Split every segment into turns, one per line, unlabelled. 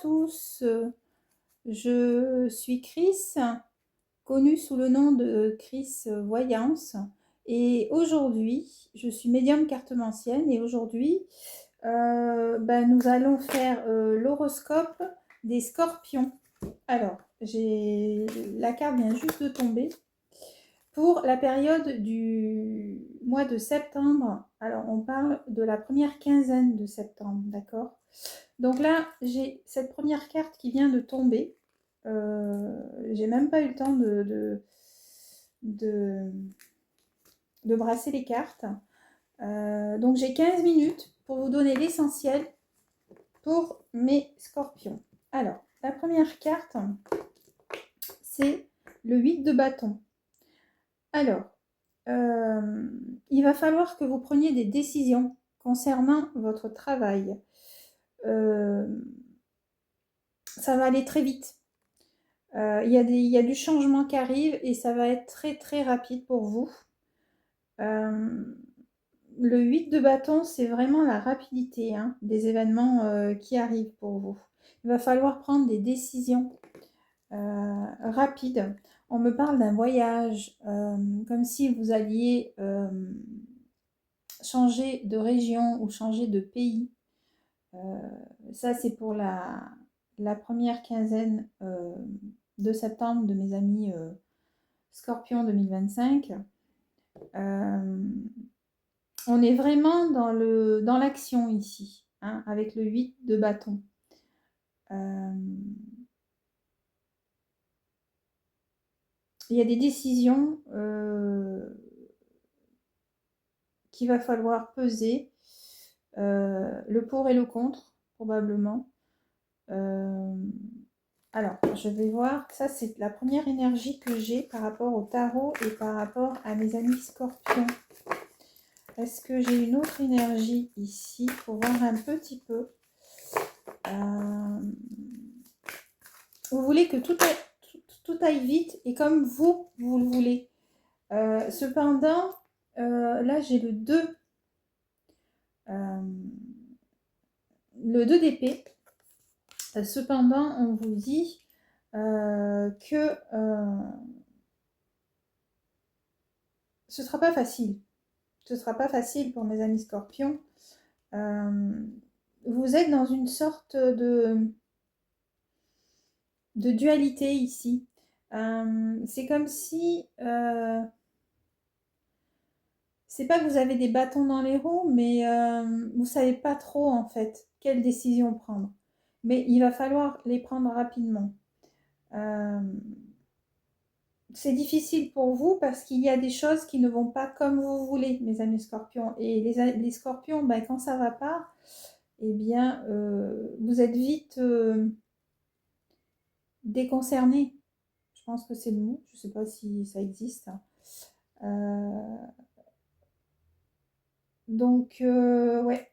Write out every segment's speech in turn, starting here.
tous, je suis Chris, connue sous le nom de Chris Voyance. Et aujourd'hui, je suis médium cartomancienne et aujourd'hui, nous allons faire l'horoscope des scorpions. Alors, la carte vient juste de tomber. Pour la période du mois de septembre, alors on parle de la première quinzaine de septembre, d'accord? Donc là, j'ai cette première carte qui vient de tomber. J'ai même pas eu le temps de brasser les cartes. Donc j'ai 15 minutes pour vous donner l'essentiel pour mes scorpions. Alors, la première carte, c'est le 8 de bâton. Alors, il va falloir que vous preniez des décisions concernant votre travail. Ça va aller très vite. Il y a du changement qui arrive et ça va être très très rapide pour vous. Le 8 de bâton, c'est vraiment la rapidité des événements qui arrivent pour vous. Il va falloir prendre des décisions rapides. On me parle d'un voyage, comme si vous alliez changer de région ou changer de pays. Ça, c'est pour la première quinzaine de septembre de mes amis Scorpion 2025. On est vraiment dans l'action ici, avec le 8 de bâton. Il y a des décisions qu'il va falloir peser, le pour et le contre, probablement. Alors, je vais voir, ça c'est la première énergie que j'ai par rapport au tarot et par rapport à mes amis scorpions. Est-ce que j'ai une autre énergie ici pour voir un petit peu vous voulez que tout aille vite et comme vous le voulez. Cependant, là j'ai le 2. Le 2 d'épée. Cependant, on vous dit que ce ne sera pas facile. Ce ne sera pas facile pour mes amis scorpions. Vous êtes dans une sorte de dualité ici. C'est comme si... c'est pas que vous avez des bâtons dans les roues, mais vous savez pas trop en fait quelle décision prendre. Mais il va falloir les prendre rapidement. C'est difficile pour vous parce qu'il y a des choses qui ne vont pas comme vous voulez, mes amis scorpions. Et les scorpions, quand ça va pas, eh bien, vous êtes vite déconcernés. Je pense que c'est le mot. Je ne sais pas si ça existe. Donc, ouais.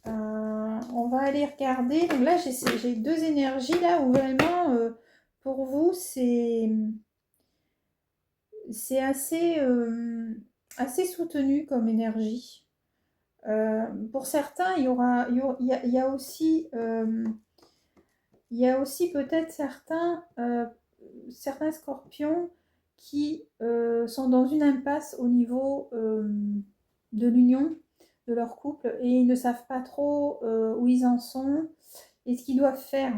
On va aller regarder. Donc là, j'ai 2 énergies là où vraiment, pour vous, c'est assez, assez soutenu comme énergie. Pour certains, il y a aussi, peut-être certains scorpions qui sont dans une impasse au niveau de l'union de leur couple et ils ne savent pas trop où ils en sont et ce qu'ils doivent faire.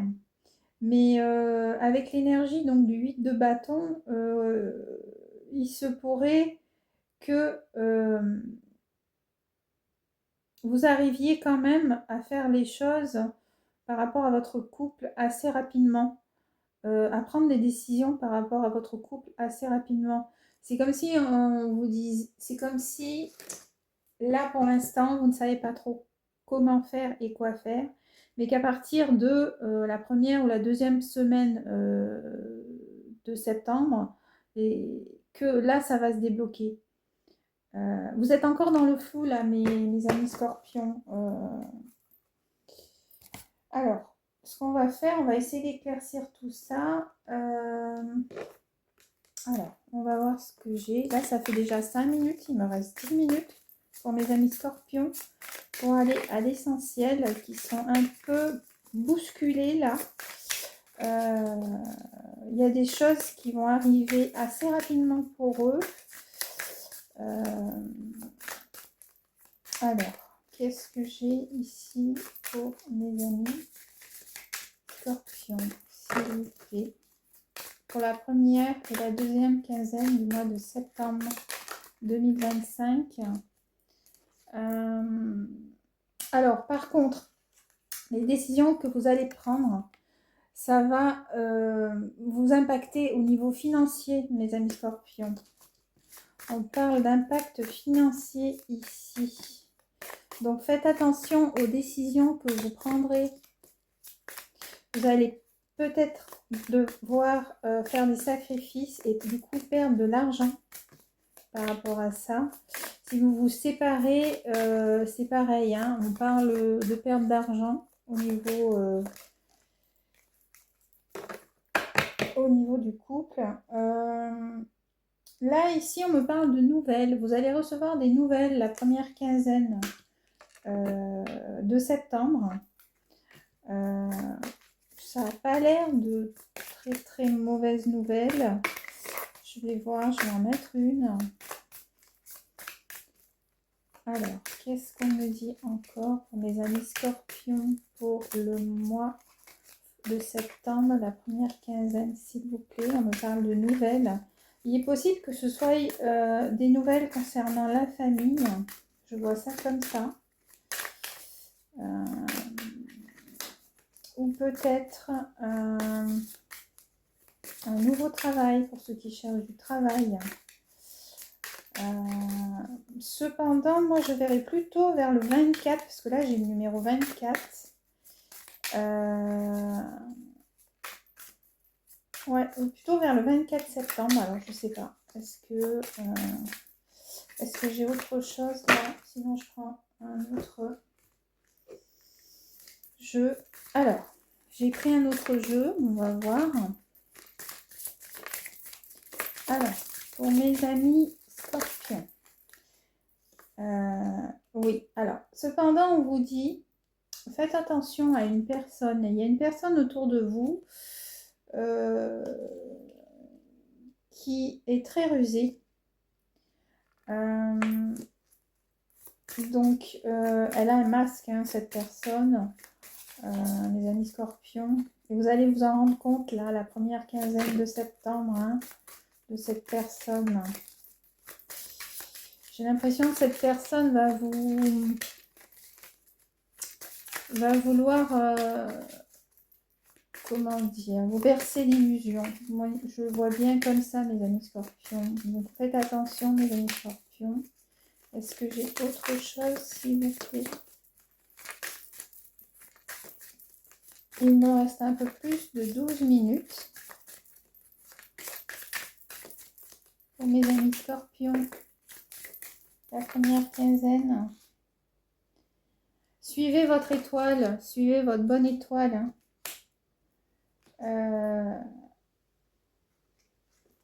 Mais avec l'énergie donc du 8 de bâton, il se pourrait que vous arriviez quand même à faire les choses par rapport à votre couple assez rapidement, à prendre des décisions par rapport à votre couple assez rapidement. C'est comme si on vous dise, c'est comme si là pour l'instant vous ne savez pas trop comment faire et quoi faire, mais qu'à partir de la première ou la deuxième semaine de septembre, et que là ça va se débloquer. Vous êtes encore dans le flou là, mes amis scorpions. Alors, ce qu'on va faire, on va essayer d'éclaircir tout ça. Alors, on va voir ce que j'ai. Là, ça fait déjà 5 minutes. Il me reste 10 minutes pour mes amis scorpions pour aller à l'essentiel qui sont un peu bousculer là. Il y a des choses qui vont arriver assez rapidement pour eux. Alors, qu'est-ce que j'ai ici pour mes amis Scorpion, s'il vous plaît, pour la première et la deuxième quinzaine du mois de septembre 2025. Alors, par contre, les décisions que vous allez prendre, ça va vous impacter au niveau financier, mes amis Scorpions. On parle d'impact financier ici. Donc, faites attention aux décisions que vous prendrez. Vous allez peut-être devoir faire des sacrifices et du coup perdre de l'argent par rapport à ça. Si vous vous séparez, c'est pareil, hein, on parle de perte d'argent au niveau du couple. Là, ici, on me parle de nouvelles. Vous allez recevoir des nouvelles la première quinzaine de septembre. Ça n'a pas l'air de très très mauvaises nouvelles. Je vais voir, je vais en mettre une. Alors, qu'est-ce qu'on me dit encore pour mes amis Scorpions pour le mois de septembre, la première quinzaine, s'il vous plaît. On me parle de nouvelles. Il est possible que ce soit des nouvelles concernant la famille. Je vois ça comme ça. Ou peut-être un nouveau travail pour ceux qui cherchent du travail. Cependant, moi je verrai plutôt vers le 24, parce que là j'ai le numéro 24. Ouais, plutôt vers le 24 septembre. Alors je sais pas. Est-ce que j'ai autre chose là? Sinon je prends un autre jeu. Alors, j'ai pris un autre jeu. On va voir. Alors, pour mes amis Scorpions. Oui, alors, cependant, on vous dit, faites attention à une personne. Il y a une personne autour de vous qui est très rusée. Donc, elle a un masque, hein, cette personne, mes amis Scorpions. Et vous allez vous en rendre compte, là, la première quinzaine de septembre, hein, de cette personne. J'ai l'impression que cette personne va vouloir, comment dire, vous bercer l'illusion. Moi, je le vois bien comme ça, mes amis Scorpions. Donc, faites attention, mes amis Scorpions. Est-ce que j'ai autre chose, s'il vous plaît? Il me reste un peu plus de 12 minutes. Pour mes amis Scorpions, la première quinzaine. Suivez votre étoile, suivez votre bonne étoile.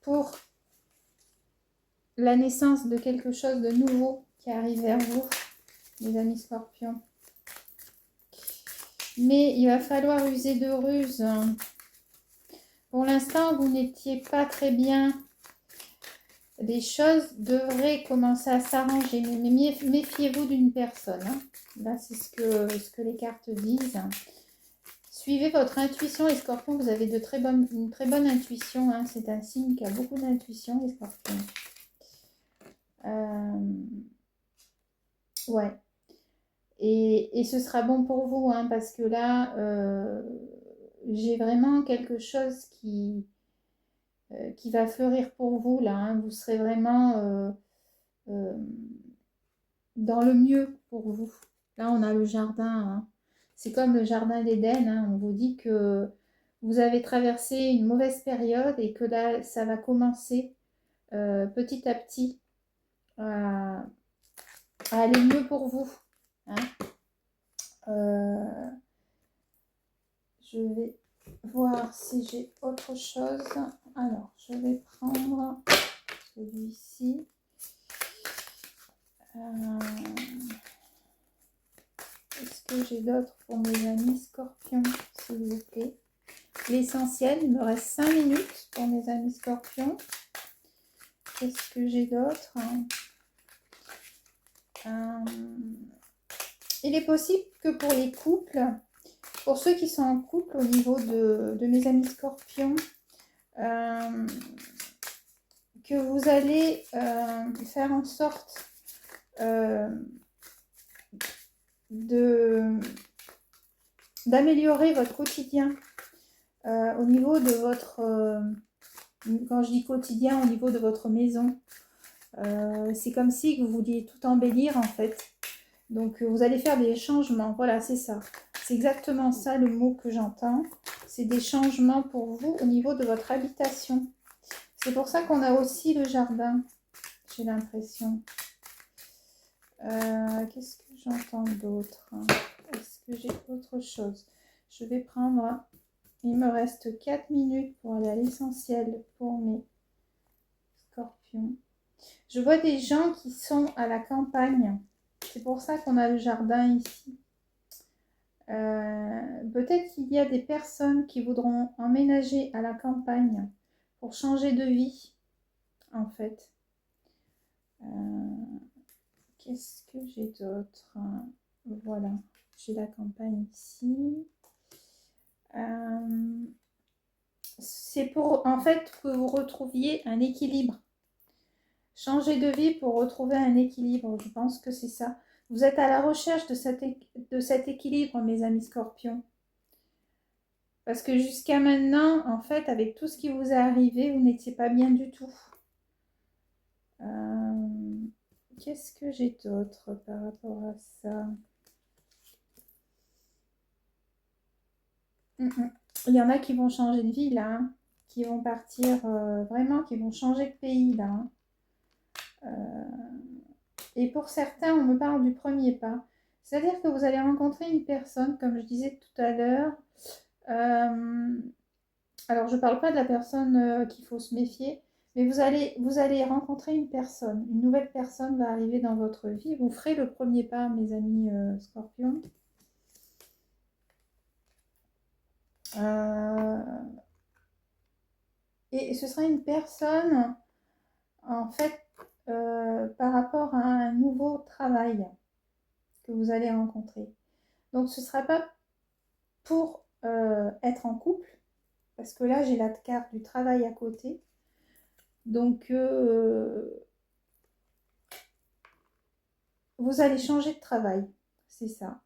Pour la naissance de quelque chose de nouveau qui arrive vers vous, mes amis Scorpions. Mais il va falloir user de ruse. Pour l'instant, vous n'étiez pas très bien. Les choses devraient commencer à s'arranger. Mais méfiez-vous d'une personne. Hein. Là, c'est ce que les cartes disent. Suivez votre intuition, les Scorpions. Vous avez une très bonne intuition. Hein. C'est un signe qui a beaucoup d'intuition, les Scorpions. Ouais. Et ce sera bon pour vous, hein, parce que là, j'ai vraiment quelque chose qui va fleurir pour vous, là. Hein. Vous serez vraiment dans le mieux pour vous. Là, on a le jardin. Hein. C'est comme le jardin d'Éden. Hein. On vous dit que vous avez traversé une mauvaise période et que là, ça va commencer petit à petit à aller mieux pour vous. Hein. Je vais voir si j'ai autre chose. Alors, je vais prendre celui-ci. Est-ce que j'ai d'autre pour mes amis scorpions, s'il vous plaît? L'essentiel, il me reste 5 minutes pour mes amis scorpions. Qu'est-ce que j'ai d'autre? Il est possible que pour les couples, pour ceux qui sont en couple au niveau de mes amis scorpions, que vous allez faire en sorte d'améliorer votre quotidien au niveau de votre, quand je dis quotidien, au niveau de votre maison. C'est comme si vous vouliez tout embellir en fait. Donc vous allez faire des changements, voilà, c'est ça. C'est exactement ça le mot que j'entends. C'est des changements pour vous au niveau de votre habitation. C'est pour ça qu'on a aussi le jardin, j'ai l'impression. Qu'est-ce que j'entends d'autre? Est-ce que j'ai autre chose? Je vais prendre... Il me reste 4 minutes pour aller à l'essentiel pour mes scorpions. Je vois des gens qui sont à la campagne. C'est pour ça qu'on a le jardin ici. Peut-être qu'il y a des personnes qui voudront emménager à la campagne pour changer de vie, en fait. Qu'est-ce que j'ai d'autre? Voilà, j'ai la campagne ici. C'est pour, en fait, que vous retrouviez un équilibre. Changer de vie pour retrouver un équilibre, je pense que c'est ça. Vous êtes à la recherche de cet équilibre, mes amis scorpions. Parce que jusqu'à maintenant, en fait, avec tout ce qui vous est arrivé, vous n'étiez pas bien du tout. Qu'est-ce que j'ai d'autre par rapport à ça? Il y en a qui vont changer de vie, là. Hein, qui vont partir, vraiment, qui vont changer de pays, là. Hein. Et pour certains, on me parle du premier pas. C'est-à-dire que vous allez rencontrer une personne, comme je disais tout à l'heure. Alors, je ne parle pas de la personne qu'il faut se méfier, mais vous allez rencontrer une personne. Une nouvelle personne va arriver dans votre vie. Vous ferez le premier pas, mes amis scorpions. Et ce sera une personne, en fait, par rapport à un nouveau travail que vous allez rencontrer. Donc, ce ne sera pas pour être en couple, parce que là, j'ai la carte du travail à côté. Donc, vous allez changer de travail, c'est ça.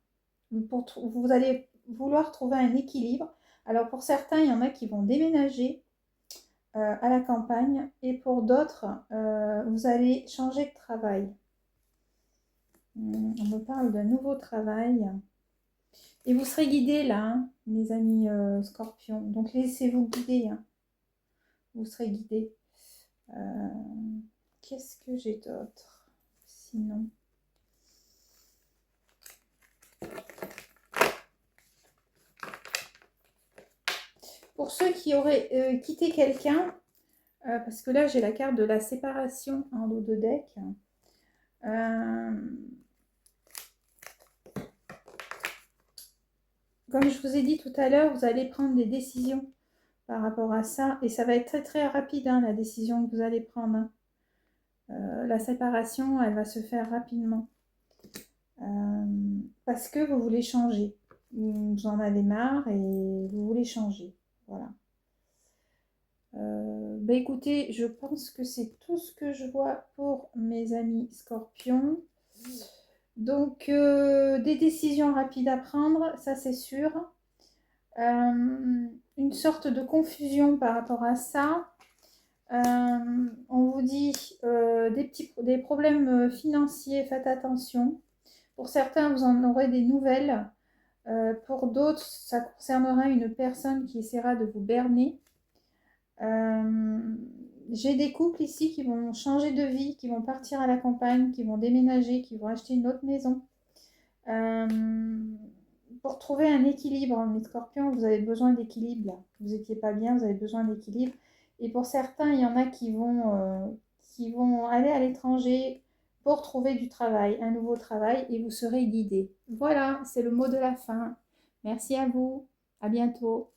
Vous allez vouloir trouver un équilibre. Alors, pour certains, il y en a qui vont déménager à la campagne, et pour d'autres, vous allez changer de travail. On me parle d'un nouveau travail. Et vous serez guidés là, hein, mes amis scorpions. Donc laissez-vous guider. Hein. Vous serez guidés. Qu'est-ce que j'ai d'autre? Sinon. Pour ceux qui auraient quitté quelqu'un, parce que là j'ai la carte de la séparation en haut de deck. Comme je vous ai dit tout à l'heure, vous allez prendre des décisions par rapport à ça. Et ça va être très très rapide, hein, la décision que vous allez prendre. Hein. La séparation, elle va se faire rapidement. Parce que vous voulez changer. Vous en avez marre et vous voulez changer. Voilà. Bah écoutez, je pense que c'est tout ce que je vois pour mes amis scorpions. Donc, des décisions rapides à prendre, ça c'est sûr. Une sorte de confusion par rapport à ça. On vous dit des problèmes financiers, faites attention. Pour certains, vous en aurez des nouvelles. Pour d'autres, ça concernera une personne qui essaiera de vous berner. J'ai des couples ici qui vont changer de vie, qui vont partir à la campagne, qui vont déménager, qui vont acheter une autre maison. Pour trouver un équilibre, mes scorpions, vous avez besoin d'équilibre. Là. Vous n'étiez pas bien, vous avez besoin d'équilibre. Et pour certains, il y en a qui vont aller à l'étranger pour trouver du travail, un nouveau travail, et vous serez guidé. Voilà, c'est le mot de la fin. Merci à vous. À bientôt.